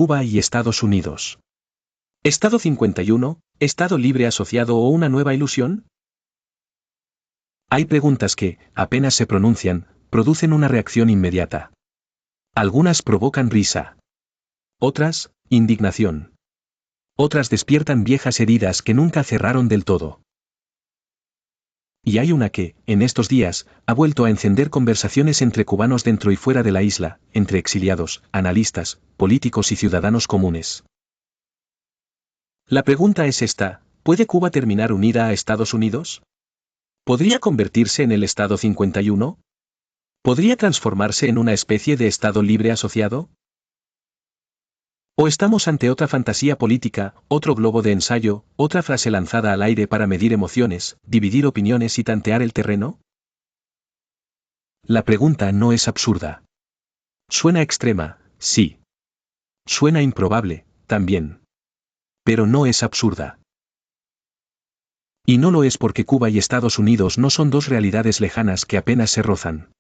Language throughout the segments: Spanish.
Cuba y Estados Unidos. ¿Estado 51, Estado libre asociado o una nueva ilusión? Hay preguntas que, apenas se pronuncian, producen una reacción inmediata. Algunas provocan risa. Otras, indignación. Otras despiertan viejas heridas que nunca cerraron del todo. Y hay una que, en estos días, ha vuelto a encender conversaciones entre cubanos dentro y fuera de la isla, entre exiliados, analistas, políticos y ciudadanos comunes. La pregunta es esta: ¿puede Cuba terminar unida a Estados Unidos? ¿Podría convertirse en el Estado 51? ¿Podría transformarse en una especie de Estado libre asociado? ¿O estamos ante otra fantasía política, otro globo de ensayo, otra frase lanzada al aire para medir emociones, dividir opiniones y tantear el terreno? La pregunta no es absurda. Suena extrema, sí. Suena improbable, también. Pero no es absurda. Y no lo es porque Cuba y Estados Unidos no son dos realidades lejanas que apenas se rozan.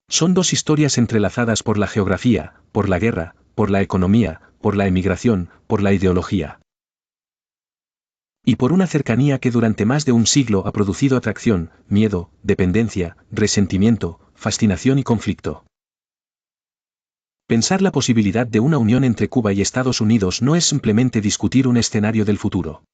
Son dos historias entrelazadas por la geografía, por la guerra, por la economía, por la emigración, por la ideología. Y por una cercanía que durante más de un siglo ha producido atracción, miedo, dependencia, resentimiento, fascinación y conflicto. Pensar la posibilidad de una unión entre Cuba y Estados Unidos no es simplemente discutir un escenario del futuro.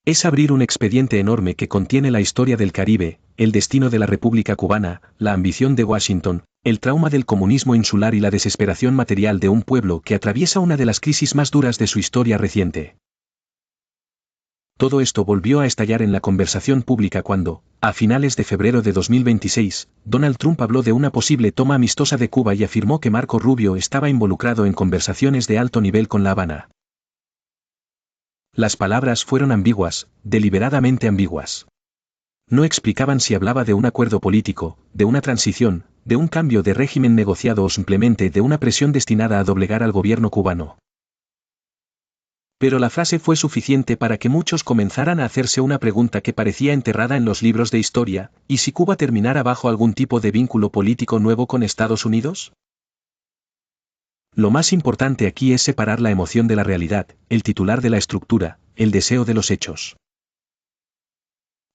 Es abrir un expediente enorme que contiene la historia del Caribe, el destino de la República Cubana, la ambición de Washington, el trauma del comunismo insular y la desesperación material de un pueblo que atraviesa una de las crisis más duras de su historia reciente. Todo esto volvió a estallar en la conversación pública cuando, a finales de febrero de 2026, Donald Trump habló de una posible toma amistosa de Cuba y afirmó que Marco Rubio estaba involucrado en conversaciones de alto nivel con La Habana. Las palabras fueron ambiguas, deliberadamente ambiguas. No explicaban si hablaba de un acuerdo político, de una transición, de un cambio de régimen negociado o simplemente de una presión destinada a doblegar al gobierno cubano. Pero la frase fue suficiente para que muchos comenzaran a hacerse una pregunta que parecía enterrada en los libros de historia: ¿y si Cuba terminara bajo algún tipo de vínculo político nuevo con Estados Unidos? Lo más importante aquí es separar la emoción de la realidad, el titular de la estructura, el deseo de los hechos.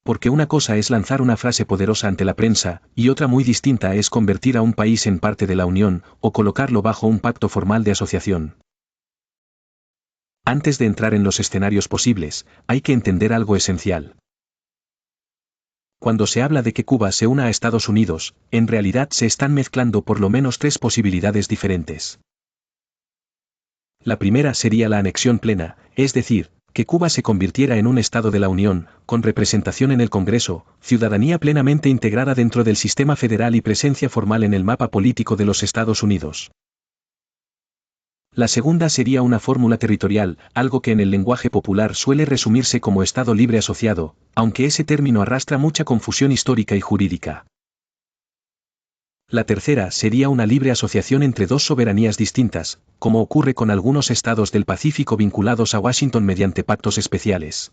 Porque una cosa es lanzar una frase poderosa ante la prensa, y otra muy distinta es convertir a un país en parte de la Unión, o colocarlo bajo un pacto formal de asociación. Antes de entrar en los escenarios posibles, hay que entender algo esencial. Cuando se habla de que Cuba se una a Estados Unidos, en realidad se están mezclando por lo menos tres posibilidades diferentes. La primera sería la anexión plena, es decir, que Cuba se convirtiera en un Estado de la Unión, con representación en el Congreso, ciudadanía plenamente integrada dentro del sistema federal y presencia formal en el mapa político de los Estados Unidos. La segunda sería una fórmula territorial, algo que en el lenguaje popular suele resumirse como Estado libre asociado, aunque ese término arrastra mucha confusión histórica y jurídica. La tercera sería una libre asociación entre dos soberanías distintas, como ocurre con algunos estados del Pacífico vinculados a Washington mediante pactos especiales.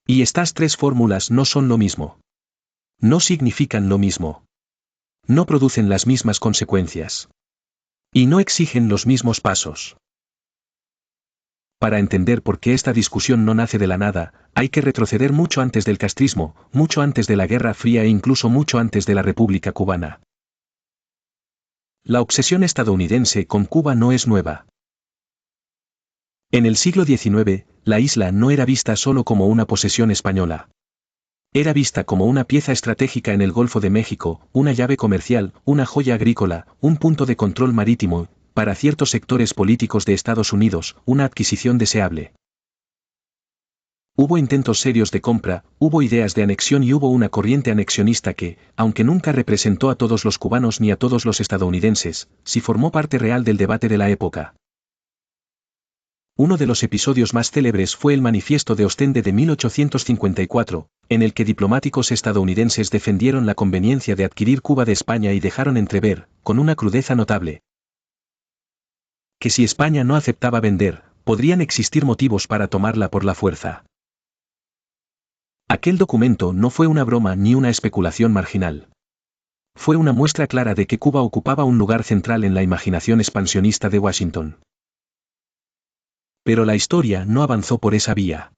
Y estas tres fórmulas no son lo mismo. No significan lo mismo. No producen las mismas consecuencias. Y no exigen los mismos pasos. Para entender por qué esta discusión no nace de la nada, hay que retroceder mucho antes del castrismo, mucho antes de la Guerra Fría e incluso mucho antes de la República Cubana. La obsesión estadounidense con Cuba no es nueva. En el siglo XIX, la isla no era vista solo como una posesión española. Era vista como una pieza estratégica en el Golfo de México, una llave comercial, una joya agrícola, un punto de control marítimo, para ciertos sectores políticos de Estados Unidos, una adquisición deseable. Hubo intentos serios de compra, hubo ideas de anexión y hubo una corriente anexionista que, aunque nunca representó a todos los cubanos ni a todos los estadounidenses, sí formó parte real del debate de la época. Uno de los episodios más célebres fue el Manifiesto de Ostende de 1854, en el que diplomáticos estadounidenses defendieron la conveniencia de adquirir Cuba de España y dejaron entrever, con una crudeza notable, que si España no aceptaba vender, podrían existir motivos para tomarla por la fuerza. Aquel documento no fue una broma ni una especulación marginal. fue una muestra clara de que Cuba ocupaba un lugar central en la imaginación expansionista de Washington. Pero la historia no avanzó por esa vía.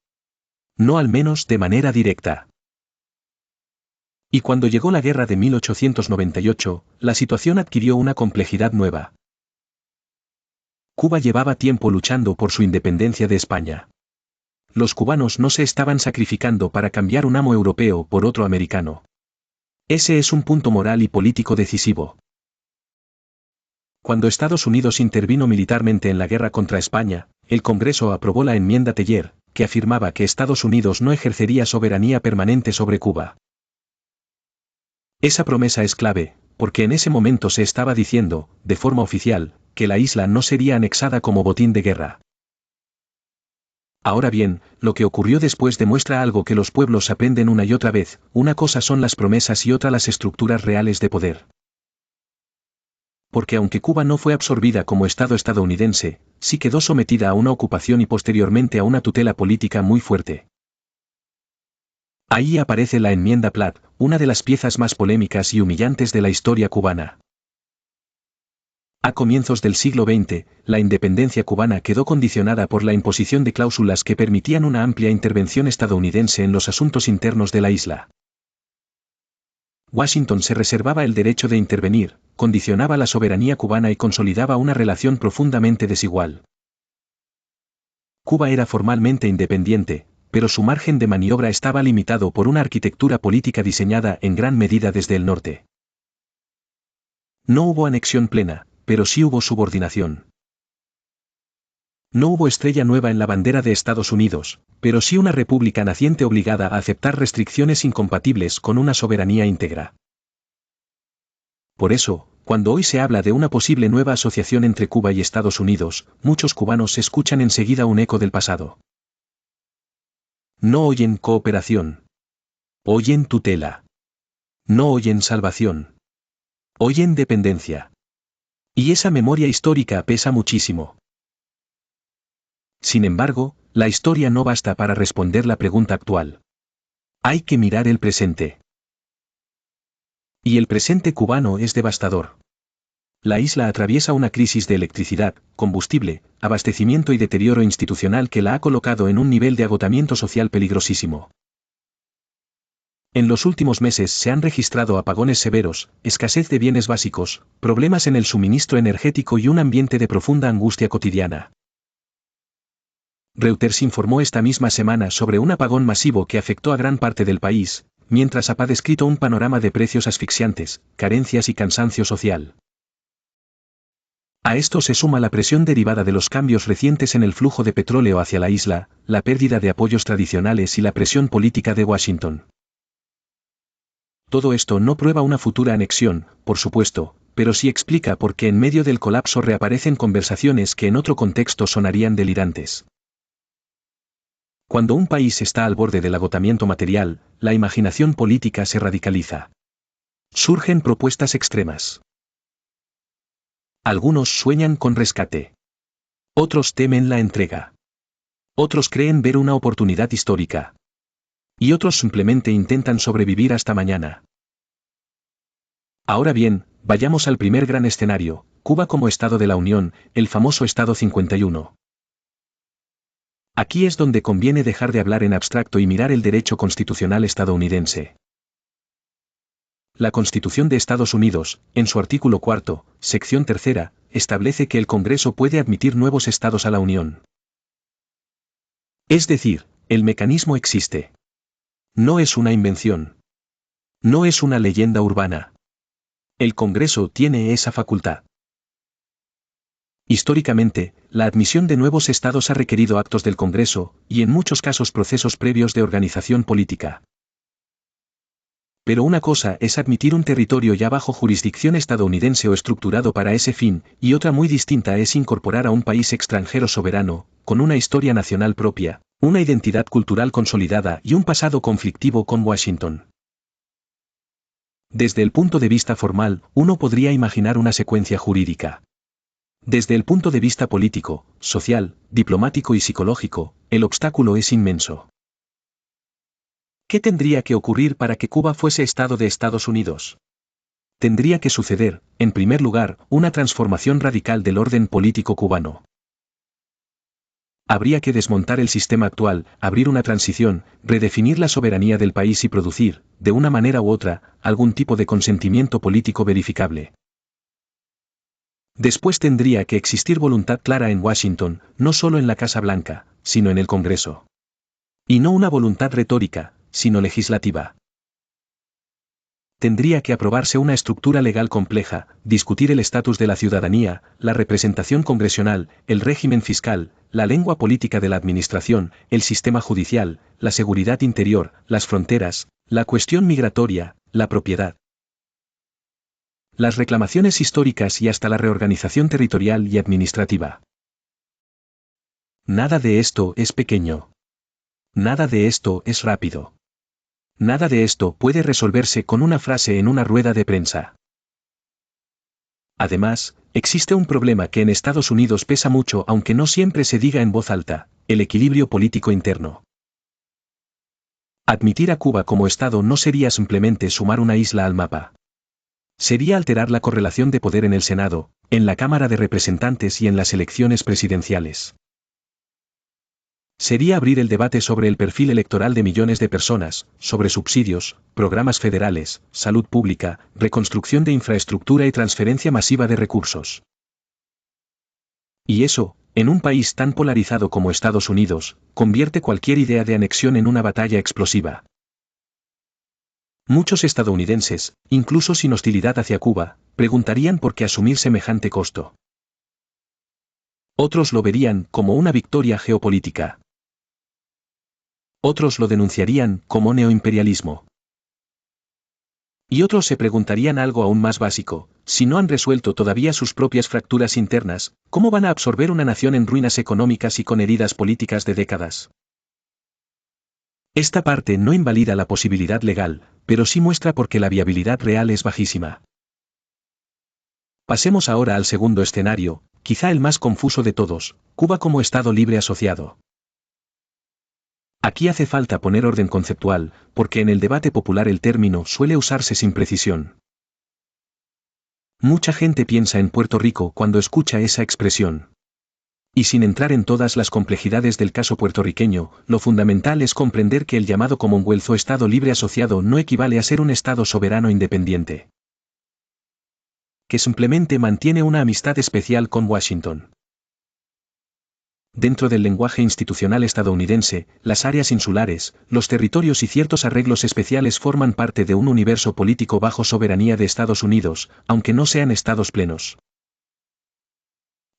No al menos de manera directa. Y cuando llegó la guerra de 1898, la situación adquirió una complejidad nueva. Cuba llevaba tiempo luchando por su independencia de España. Los cubanos no se estaban sacrificando para cambiar un amo europeo por otro americano. Ese es un punto moral y político decisivo. Cuando Estados Unidos intervino militarmente en la guerra contra España, el Congreso aprobó la enmienda Teller, que afirmaba que Estados Unidos no ejercería soberanía permanente sobre Cuba. Esa promesa es clave, porque en ese momento se estaba diciendo, de forma oficial, que la isla no sería anexada como botín de guerra. Ahora bien, lo que ocurrió después demuestra algo que los pueblos aprenden una y otra vez: una cosa son las promesas y otra las estructuras reales de poder. Porque aunque Cuba no fue absorbida como Estado estadounidense, sí quedó sometida a una ocupación y posteriormente a una tutela política muy fuerte. Ahí aparece la enmienda Platt, una de las piezas más polémicas y humillantes de la historia cubana. A comienzos del siglo XX, la independencia cubana quedó condicionada por la imposición de cláusulas que permitían una amplia intervención estadounidense en los asuntos internos de la isla. Washington se reservaba el derecho de intervenir, condicionaba la soberanía cubana y consolidaba una relación profundamente desigual. Cuba era formalmente independiente, pero su margen de maniobra estaba limitado por una arquitectura política diseñada en gran medida desde el norte. No hubo anexión plena, pero sí hubo subordinación. No hubo estrella nueva en la bandera de Estados Unidos, pero sí una república naciente obligada a aceptar restricciones incompatibles con una soberanía íntegra. Por eso, cuando hoy se habla de una posible nueva asociación entre Cuba y Estados Unidos, muchos cubanos escuchan enseguida un eco del pasado. No oyen cooperación. Oyen tutela. No oyen salvación. Oyen dependencia. Y esa memoria histórica pesa muchísimo. Sin embargo, la historia no basta para responder la pregunta actual. Hay que mirar el presente. Y el presente cubano es devastador. La isla atraviesa una crisis de electricidad, combustible, abastecimiento y deterioro institucional que la ha colocado en un nivel de agotamiento social peligrosísimo. En los últimos meses se han registrado apagones severos, escasez de bienes básicos, problemas en el suministro energético y un ambiente de profunda angustia cotidiana. Reuters informó esta misma semana sobre un apagón masivo que afectó a gran parte del país, mientras ha descrito un panorama de precios asfixiantes, carencias y cansancio social. A esto se suma la presión derivada de los cambios recientes en el flujo de petróleo hacia la isla, la pérdida de apoyos tradicionales y la presión política de Washington. Todo esto no prueba una futura anexión, por supuesto, pero sí explica por qué en medio del colapso reaparecen conversaciones que en otro contexto sonarían delirantes. Cuando un país está al borde del agotamiento material, la imaginación política se radicaliza. Surgen propuestas extremas. Algunos sueñan con rescate. Otros temen la entrega. Otros creen ver una oportunidad histórica. Y otros simplemente intentan sobrevivir hasta mañana. Ahora bien, vayamos al primer gran escenario: Cuba como Estado de la Unión, el famoso Estado 51. Aquí es donde conviene dejar de hablar en abstracto y mirar el derecho constitucional estadounidense. La Constitución de Estados Unidos, en su artículo 4, sección 3, establece que el Congreso puede admitir nuevos estados a la Unión. Es decir, el mecanismo existe. No es una invención. No es una leyenda urbana. El Congreso tiene esa facultad. Históricamente, la admisión de nuevos estados ha requerido actos del Congreso, y en muchos casos procesos previos de organización política. Pero una cosa es admitir un territorio ya bajo jurisdicción estadounidense o estructurado para ese fin, y otra muy distinta es incorporar a un país extranjero soberano, con una historia nacional propia, una identidad cultural consolidada y un pasado conflictivo con Washington. Desde el punto de vista formal, uno podría imaginar una secuencia jurídica. Desde el punto de vista político, social, diplomático y psicológico, el obstáculo es inmenso. ¿Qué tendría que ocurrir para que Cuba fuese Estado de Estados Unidos? Tendría que suceder, en primer lugar, una transformación radical del orden político cubano. Habría que desmontar el sistema actual, abrir una transición, redefinir la soberanía del país y producir, de una manera u otra, algún tipo de consentimiento político verificable. Después tendría que existir voluntad clara en Washington, no solo en la Casa Blanca, sino en el Congreso. Y no una voluntad retórica, sino legislativa. Tendría que aprobarse una estructura legal compleja, discutir el estatus de la ciudadanía, la representación congresional, el régimen fiscal, la lengua política de la administración, el sistema judicial, la seguridad interior, las fronteras, la cuestión migratoria, la propiedad, las reclamaciones históricas y hasta la reorganización territorial y administrativa. Nada de esto es pequeño. Nada de esto es rápido. Nada de esto puede resolverse con una frase en una rueda de prensa. Además, existe un problema que en Estados Unidos pesa mucho aunque no siempre se diga en voz alta, el equilibrio político interno. Admitir a Cuba como Estado no sería simplemente sumar una isla al mapa. Sería alterar la correlación de poder en el Senado, en la Cámara de Representantes y en las elecciones presidenciales. Sería abrir el debate sobre el perfil electoral de millones de personas, sobre subsidios, programas federales, salud pública, reconstrucción de infraestructura y transferencia masiva de recursos. Y eso, en un país tan polarizado como Estados Unidos, convierte cualquier idea de anexión en una batalla explosiva. Muchos estadounidenses, incluso sin hostilidad hacia Cuba, preguntarían por qué asumir semejante costo. Otros lo verían como una victoria geopolítica. Otros lo denunciarían como neoimperialismo. Y otros se preguntarían algo aún más básico: si no han resuelto todavía sus propias fracturas internas, ¿cómo van a absorber una nación en ruinas económicas y con heridas políticas de décadas? Esta parte no invalida la posibilidad legal, pero sí muestra por qué la viabilidad real es bajísima. Pasemos ahora al segundo escenario, quizá el más confuso de todos: Cuba como Estado libre asociado. Aquí hace falta poner orden conceptual, porque en el debate popular el término suele usarse sin precisión. Mucha gente piensa en Puerto Rico cuando escucha esa expresión. Y sin entrar en todas las complejidades del caso puertorriqueño, lo fundamental es comprender que el llamado Commonwealth o Estado libre asociado no equivale a ser un Estado soberano independiente, que simplemente mantiene una amistad especial con Washington. Dentro del lenguaje institucional estadounidense, las áreas insulares, los territorios y ciertos arreglos especiales forman parte de un universo político bajo soberanía de Estados Unidos, aunque no sean estados plenos.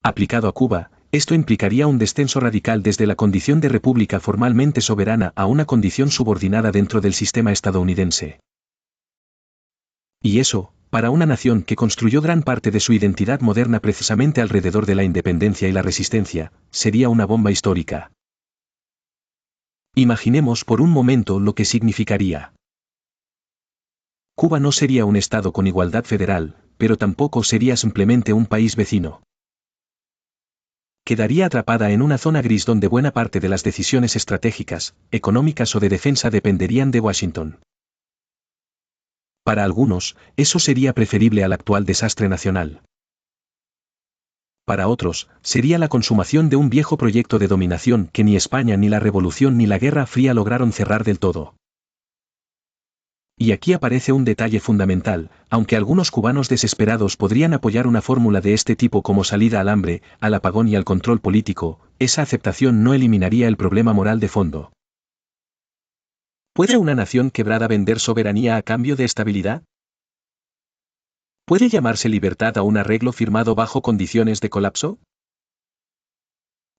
Aplicado a Cuba, esto implicaría un descenso radical desde la condición de república formalmente soberana a una condición subordinada dentro del sistema estadounidense. Y eso, para una nación que construyó gran parte de su identidad moderna precisamente alrededor de la independencia y la resistencia, sería una bomba histórica. Imaginemos por un momento lo que significaría. Cuba no sería un Estado con igualdad federal, pero tampoco sería simplemente un país vecino. Quedaría atrapada en una zona gris donde buena parte de las decisiones estratégicas, económicas o de defensa dependerían de Washington. Para algunos, eso sería preferible al actual desastre nacional. Para otros, sería la consumación de un viejo proyecto de dominación que ni España ni la Revolución ni la Guerra Fría lograron cerrar del todo. Y aquí aparece un detalle fundamental: aunque algunos cubanos desesperados podrían apoyar una fórmula de este tipo como salida al hambre, al apagón y al control político, esa aceptación no eliminaría el problema moral de fondo. ¿Puede una nación quebrada vender soberanía a cambio de estabilidad? ¿Puede llamarse libertad a un arreglo firmado bajo condiciones de colapso?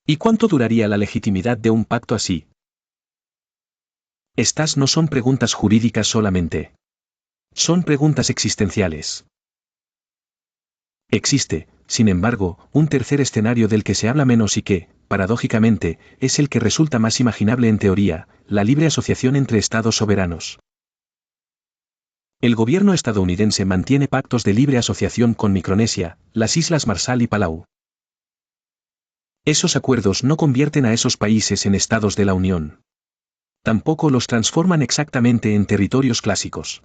¿Y cuánto duraría la legitimidad de un pacto así? Estas no son preguntas jurídicas solamente. Son preguntas existenciales. Existe, sin embargo, un tercer escenario del que se habla menos y que, paradójicamente, es el que resulta más imaginable en teoría: la libre asociación entre estados soberanos. El gobierno estadounidense mantiene pactos de libre asociación con Micronesia, las Islas Marshall y Palau. Esos acuerdos no convierten a esos países en estados de la Unión. Tampoco los transforman exactamente en territorios clásicos.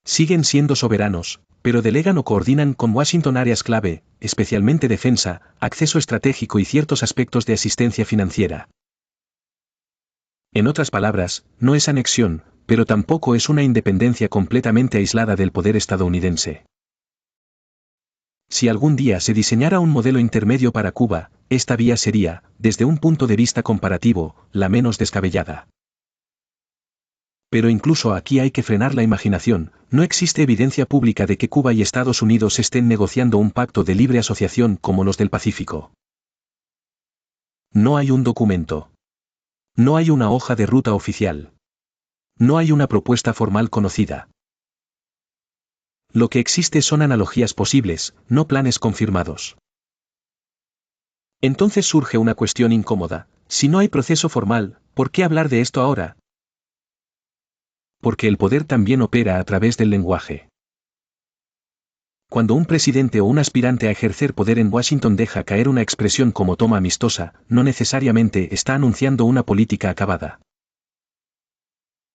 Siguen siendo soberanos, pero delegan o coordinan con Washington áreas clave, especialmente defensa, acceso estratégico y ciertos aspectos de asistencia financiera. En otras palabras, no es anexión, pero tampoco es una independencia completamente aislada del poder estadounidense. Si algún día se diseñara un modelo intermedio para Cuba, esta vía sería, desde un punto de vista comparativo, la menos descabellada. Pero incluso aquí hay que frenar la imaginación, no existe evidencia pública de que Cuba y Estados Unidos estén negociando un pacto de libre asociación como los del Pacífico. No hay un documento. No hay una hoja de ruta oficial. No hay una propuesta formal conocida. Lo que existe son analogías posibles, no planes confirmados. Entonces surge una cuestión incómoda. Si no hay proceso formal, ¿por qué hablar de esto ahora? Porque el poder también opera a través del lenguaje. Cuando un presidente o un aspirante a ejercer poder en Washington deja caer una expresión como toma amistosa, no necesariamente está anunciando una política acabada.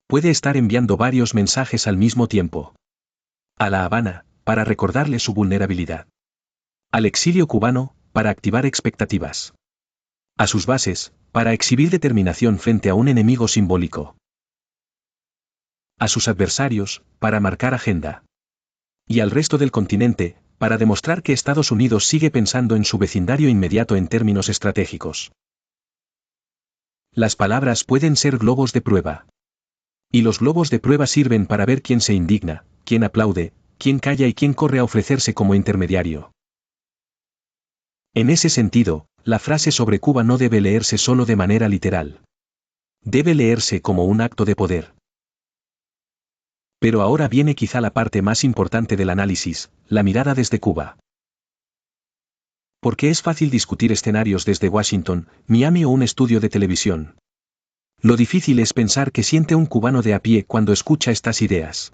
Puede estar enviando varios mensajes al mismo tiempo. A La Habana, para recordarle su vulnerabilidad. Al exilio cubano, para activar expectativas. A sus bases, para exhibir determinación frente a un enemigo simbólico. A sus adversarios, para marcar agenda. Y al resto del continente, para demostrar que Estados Unidos sigue pensando en su vecindario inmediato en términos estratégicos. Las palabras pueden ser globos de prueba. Y los globos de prueba sirven para ver quién se indigna, quién aplaude, quién calla y quién corre a ofrecerse como intermediario. En ese sentido, la frase sobre Cuba no debe leerse solo de manera literal. Debe leerse como un acto de poder. Pero ahora viene quizá la parte más importante del análisis, la mirada desde Cuba. Porque es fácil discutir escenarios desde Washington, Miami o un estudio de televisión. Lo difícil es pensar qué siente un cubano de a pie cuando escucha estas ideas.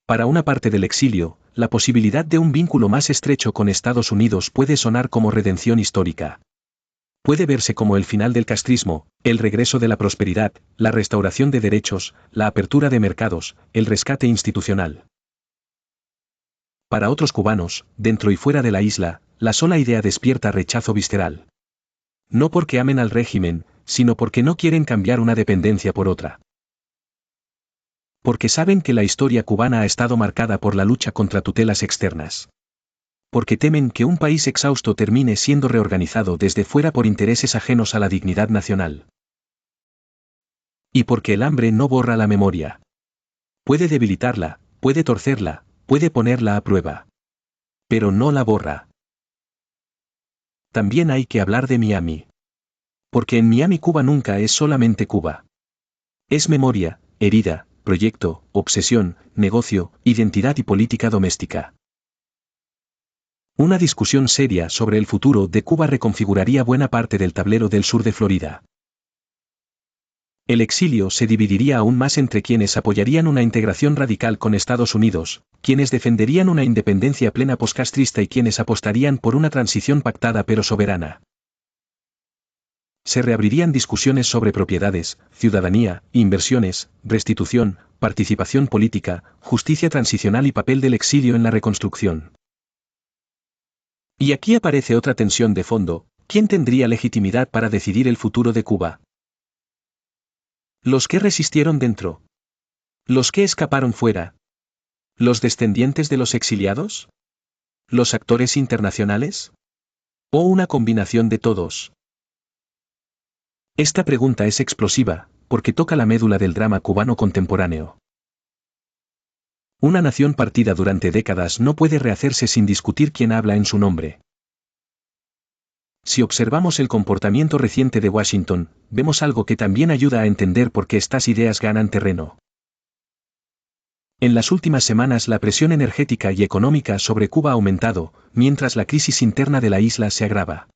Para una parte del exilio, la posibilidad de un vínculo más estrecho con Estados Unidos puede sonar como redención histórica. Puede verse como el final del castrismo, el regreso de la prosperidad, la restauración de derechos, la apertura de mercados, el rescate institucional. Para otros cubanos, dentro y fuera de la isla, la sola idea despierta rechazo visceral. No porque amen al régimen, sino porque no quieren cambiar una dependencia por otra. Porque saben que la historia cubana ha estado marcada por la lucha contra tutelas externas. Porque temen que un país exhausto termine siendo reorganizado desde fuera por intereses ajenos a la dignidad nacional. Y porque el hambre no borra la memoria. Puede debilitarla, puede torcerla, puede ponerla a prueba. Pero no la borra. También hay que hablar de Miami. Porque en Miami Cuba nunca es solamente Cuba. Es memoria, herida, proyecto, obsesión, negocio, identidad y política doméstica. Una discusión seria sobre el futuro de Cuba reconfiguraría buena parte del tablero del sur de Florida. El exilio se dividiría aún más entre quienes apoyarían una integración radical con Estados Unidos, quienes defenderían una independencia plena poscastrista y quienes apostarían por una transición pactada pero soberana. Se reabrirían discusiones sobre propiedades, ciudadanía, inversiones, restitución, participación política, justicia transicional y papel del exilio en la reconstrucción. Y aquí aparece otra tensión de fondo: ¿quién tendría legitimidad para decidir el futuro de Cuba? ¿Los que resistieron dentro? ¿Los que escaparon fuera? ¿Los descendientes de los exiliados? ¿Los actores internacionales? ¿O una combinación de todos? Esta pregunta es explosiva, porque toca la médula del drama cubano contemporáneo. Una nación partida durante décadas no puede rehacerse sin discutir quién habla en su nombre. Si observamos el comportamiento reciente de Washington, vemos algo que también ayuda a entender por qué estas ideas ganan terreno. En las últimas semanas la presión energética y económica sobre Cuba ha aumentado, mientras la crisis interna de la isla se agrava.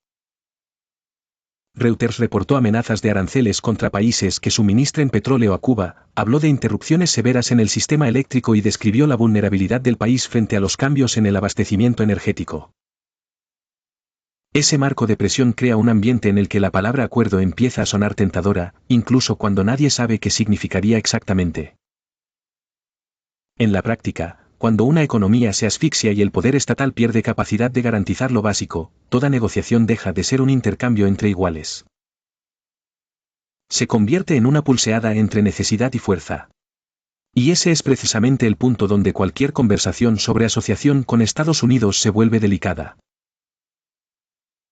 Reuters reportó amenazas de aranceles contra países que suministren petróleo a Cuba, habló de interrupciones severas en el sistema eléctrico y describió la vulnerabilidad del país frente a los cambios en el abastecimiento energético. Ese marco de presión crea un ambiente en el que la palabra acuerdo empieza a sonar tentadora, incluso cuando nadie sabe qué significaría exactamente. En la práctica, cuando una economía se asfixia y el poder estatal pierde capacidad de garantizar lo básico, toda negociación deja de ser un intercambio entre iguales. Se convierte en una pulseada entre necesidad y fuerza. Y ese es precisamente el punto donde cualquier conversación sobre asociación con Estados Unidos se vuelve delicada.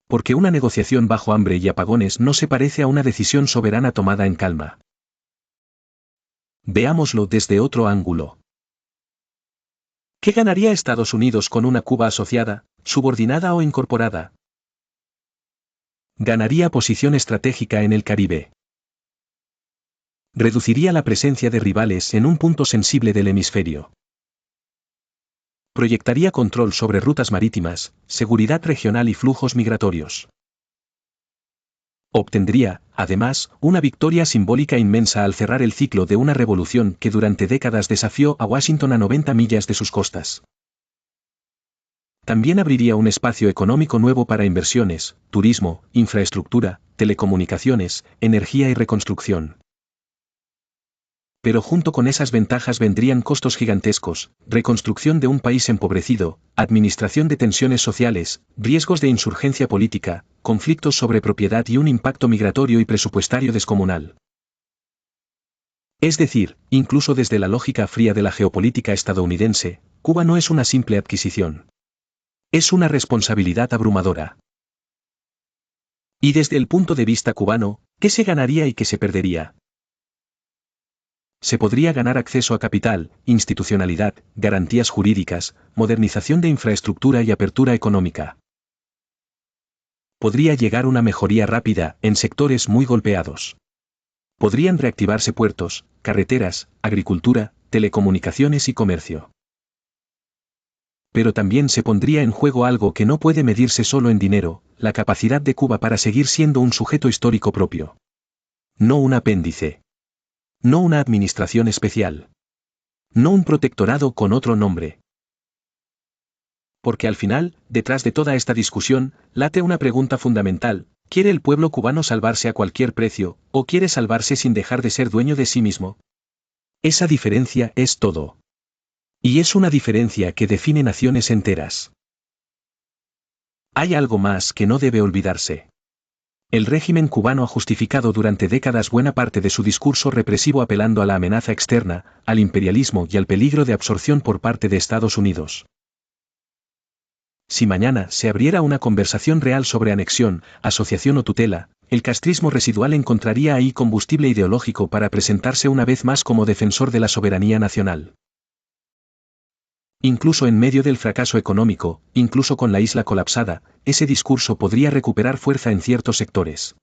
Porque una negociación bajo hambre y apagones no se parece a una decisión soberana tomada en calma. Veámoslo desde otro ángulo. ¿Qué ganaría Estados Unidos con una Cuba asociada, subordinada o incorporada? Ganaría posición estratégica en el Caribe. Reduciría la presencia de rivales en un punto sensible del hemisferio. Proyectaría control sobre rutas marítimas, seguridad regional y flujos migratorios. Obtendría, además, una victoria simbólica inmensa al cerrar el ciclo de una revolución que durante décadas desafió a Washington a 90 millas de sus costas. También abriría un espacio económico nuevo para inversiones, turismo, infraestructura, telecomunicaciones, energía y reconstrucción. Pero junto con esas ventajas vendrían costos gigantescos, reconstrucción de un país empobrecido, administración de tensiones sociales, riesgos de insurgencia política, conflictos sobre propiedad y un impacto migratorio y presupuestario descomunal. Es decir, incluso desde la lógica fría de la geopolítica estadounidense, Cuba no es una simple adquisición. Es una responsabilidad abrumadora. Y desde el punto de vista cubano, ¿qué se ganaría y qué se perdería? Se podría ganar acceso a capital, institucionalidad, garantías jurídicas, modernización de infraestructura y apertura económica. Podría llegar una mejoría rápida en sectores muy golpeados. Podrían reactivarse puertos, carreteras, agricultura, telecomunicaciones y comercio. Pero también se pondría en juego algo que no puede medirse solo en dinero, la capacidad de Cuba para seguir siendo un sujeto histórico propio. No un apéndice. No una administración especial. No un protectorado con otro nombre. Porque al final, detrás de toda esta discusión, late una pregunta fundamental: ¿quiere el pueblo cubano salvarse a cualquier precio, o quiere salvarse sin dejar de ser dueño de sí mismo? Esa diferencia es todo. Y es una diferencia que define naciones enteras. Hay algo más que no debe olvidarse. El régimen cubano ha justificado durante décadas buena parte de su discurso represivo apelando a la amenaza externa, al imperialismo y al peligro de absorción por parte de Estados Unidos. Si mañana se abriera una conversación real sobre anexión, asociación o tutela, el castrismo residual encontraría ahí combustible ideológico para presentarse una vez más como defensor de la soberanía nacional. Incluso en medio del fracaso económico, incluso con la isla colapsada, ese discurso podría recuperar fuerza en ciertos sectores.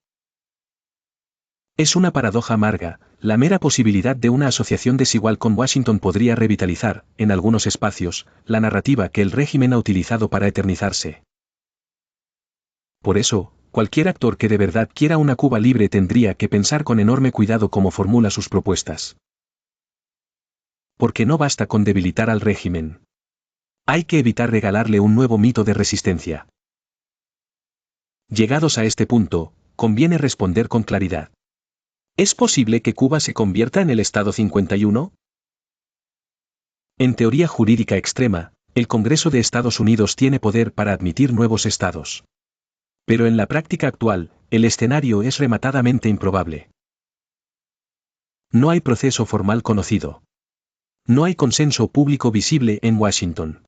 Es una paradoja amarga, la mera posibilidad de una asociación desigual con Washington podría revitalizar, en algunos espacios, la narrativa que el régimen ha utilizado para eternizarse. Por eso, cualquier actor que de verdad quiera una Cuba libre tendría que pensar con enorme cuidado cómo formula sus propuestas. Porque no basta con debilitar al régimen. Hay que evitar regalarle un nuevo mito de resistencia. Llegados a este punto, conviene responder con claridad. ¿Es posible que Cuba se convierta en el Estado 51? En teoría jurídica extrema, el Congreso de Estados Unidos tiene poder para admitir nuevos estados. Pero en la práctica actual, el escenario es rematadamente improbable. No hay proceso formal conocido. No hay consenso público visible en Washington.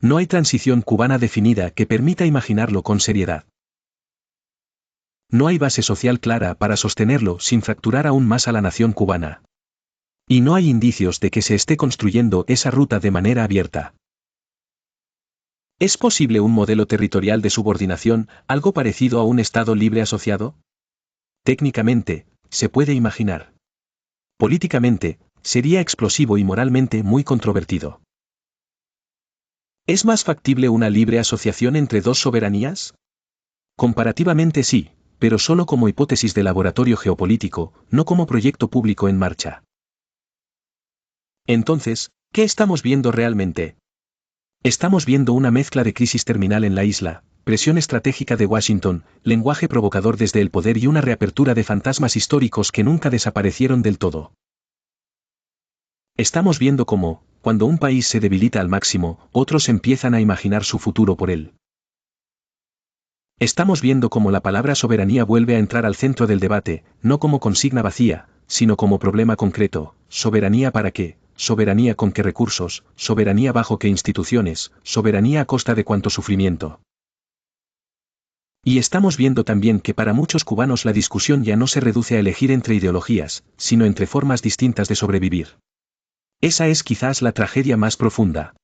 No hay transición cubana definida que permita imaginarlo con seriedad. No hay base social clara para sostenerlo sin fracturar aún más a la nación cubana. Y no hay indicios de que se esté construyendo esa ruta de manera abierta. ¿Es posible un modelo territorial de subordinación, algo parecido a un Estado libre asociado? Técnicamente, se puede imaginar. Políticamente, sería explosivo y moralmente muy controvertido. ¿Es más factible una libre asociación entre dos soberanías? Comparativamente sí, pero solo como hipótesis de laboratorio geopolítico, no como proyecto público en marcha. Entonces, ¿qué estamos viendo realmente? Estamos viendo una mezcla de crisis terminal en la isla, presión estratégica de Washington, lenguaje provocador desde el poder y una reapertura de fantasmas históricos que nunca desaparecieron del todo. Estamos viendo cómo, cuando un país se debilita al máximo, otros empiezan a imaginar su futuro por él. Estamos viendo cómo la palabra soberanía vuelve a entrar al centro del debate, no como consigna vacía, sino como problema concreto. ¿Soberanía para qué? ¿Soberanía con qué recursos? ¿Soberanía bajo qué instituciones? ¿Soberanía a costa de cuánto sufrimiento? Y estamos viendo también que para muchos cubanos la discusión ya no se reduce a elegir entre ideologías, sino entre formas distintas de sobrevivir. Esa es quizás la tragedia más profunda.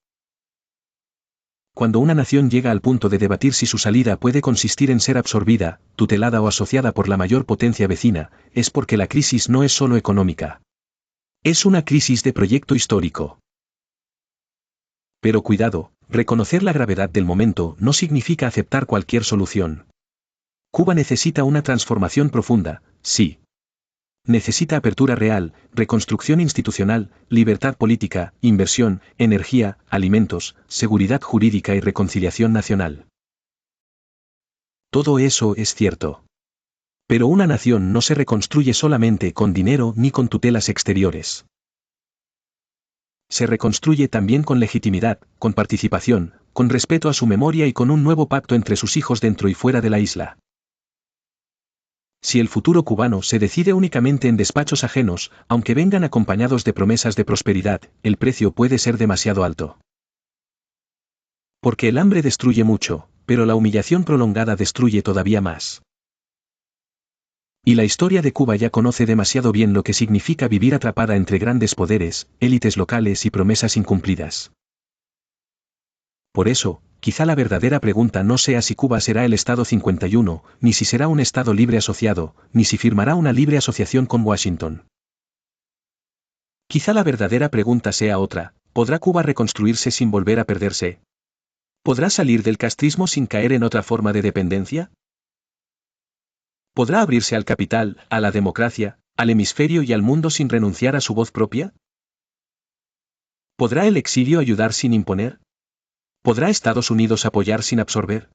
Cuando una nación llega al punto de debatir si su salida puede consistir en ser absorbida, tutelada o asociada por la mayor potencia vecina, es porque la crisis no es solo económica. Es una crisis de proyecto histórico. Pero cuidado, reconocer la gravedad del momento no significa aceptar cualquier solución. Cuba necesita una transformación profunda, sí. Necesita apertura real, reconstrucción institucional, libertad política, inversión, energía, alimentos, seguridad jurídica y reconciliación nacional. Todo eso es cierto. Pero una nación no se reconstruye solamente con dinero ni con tutelas exteriores. Se reconstruye también con legitimidad, con participación, con respeto a su memoria y con un nuevo pacto entre sus hijos dentro y fuera de la isla. Si el futuro cubano se decide únicamente en despachos ajenos, aunque vengan acompañados de promesas de prosperidad, el precio puede ser demasiado alto. Porque el hambre destruye mucho, pero la humillación prolongada destruye todavía más. Y la historia de Cuba ya conoce demasiado bien lo que significa vivir atrapada entre grandes poderes, élites locales y promesas incumplidas. Por eso, quizá la verdadera pregunta no sea si Cuba será el Estado 51, ni si será un Estado libre asociado, ni si firmará una libre asociación con Washington. Quizá la verdadera pregunta sea otra: ¿podrá Cuba reconstruirse sin volver a perderse? ¿Podrá salir del castrismo sin caer en otra forma de dependencia? ¿Podrá abrirse al capital, a la democracia, al hemisferio y al mundo sin renunciar a su voz propia? ¿Podrá el exilio ayudar sin imponer? ¿Podrá Estados Unidos apoyar sin absorber?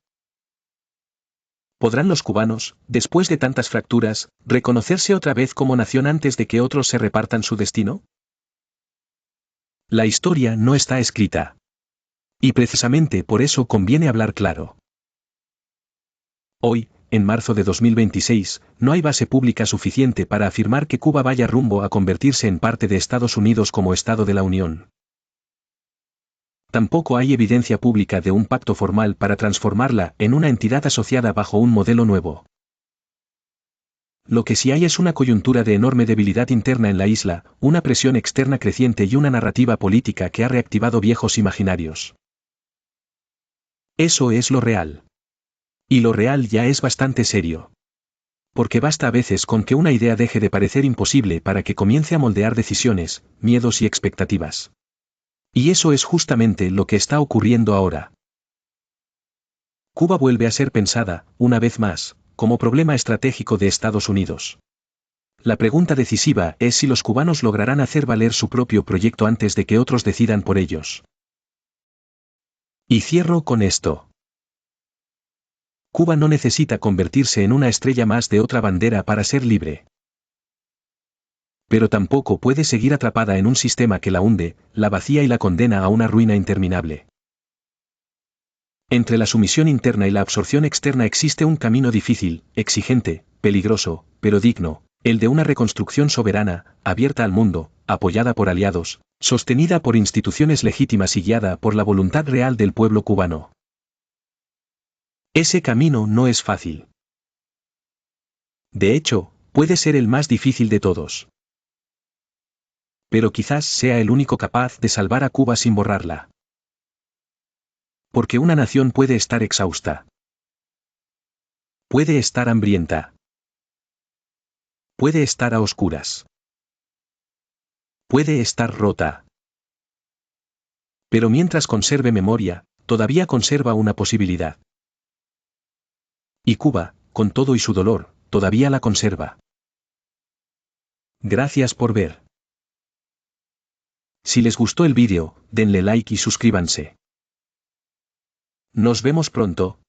¿Podrán los cubanos, después de tantas fracturas, reconocerse otra vez como nación antes de que otros se repartan su destino? La historia no está escrita. Y precisamente por eso conviene hablar claro. Hoy, en marzo de 2026, no hay base pública suficiente para afirmar que Cuba vaya rumbo a convertirse en parte de Estados Unidos como Estado de la Unión. Tampoco hay evidencia pública de un pacto formal para transformarla en una entidad asociada bajo un modelo nuevo. Lo que sí hay es una coyuntura de enorme debilidad interna en la isla, una presión externa creciente y una narrativa política que ha reactivado viejos imaginarios. Eso es lo real. Y lo real ya es bastante serio. Porque basta a veces con que una idea deje de parecer imposible para que comience a moldear decisiones, miedos y expectativas. Y eso es justamente lo que está ocurriendo ahora. Cuba vuelve a ser pensada, una vez más, como problema estratégico de Estados Unidos. La pregunta decisiva es si los cubanos lograrán hacer valer su propio proyecto antes de que otros decidan por ellos. Y cierro con esto. Cuba no necesita convertirse en una estrella más de otra bandera para ser libre. Pero tampoco puede seguir atrapada en un sistema que la hunde, la vacía y la condena a una ruina interminable. Entre la sumisión interna y la absorción externa existe un camino difícil, exigente, peligroso, pero digno, el de una reconstrucción soberana, abierta al mundo, apoyada por aliados, sostenida por instituciones legítimas y guiada por la voluntad real del pueblo cubano. Ese camino no es fácil. De hecho, puede ser el más difícil de todos. Pero quizás sea el único capaz de salvar a Cuba sin borrarla. Porque una nación puede estar exhausta. Puede estar hambrienta. Puede estar a oscuras. Puede estar rota. Pero mientras conserve memoria, todavía conserva una posibilidad. Y Cuba, con todo y su dolor, todavía la conserva. Gracias por ver. Si les gustó el vídeo, denle like y suscríbanse. Nos vemos pronto.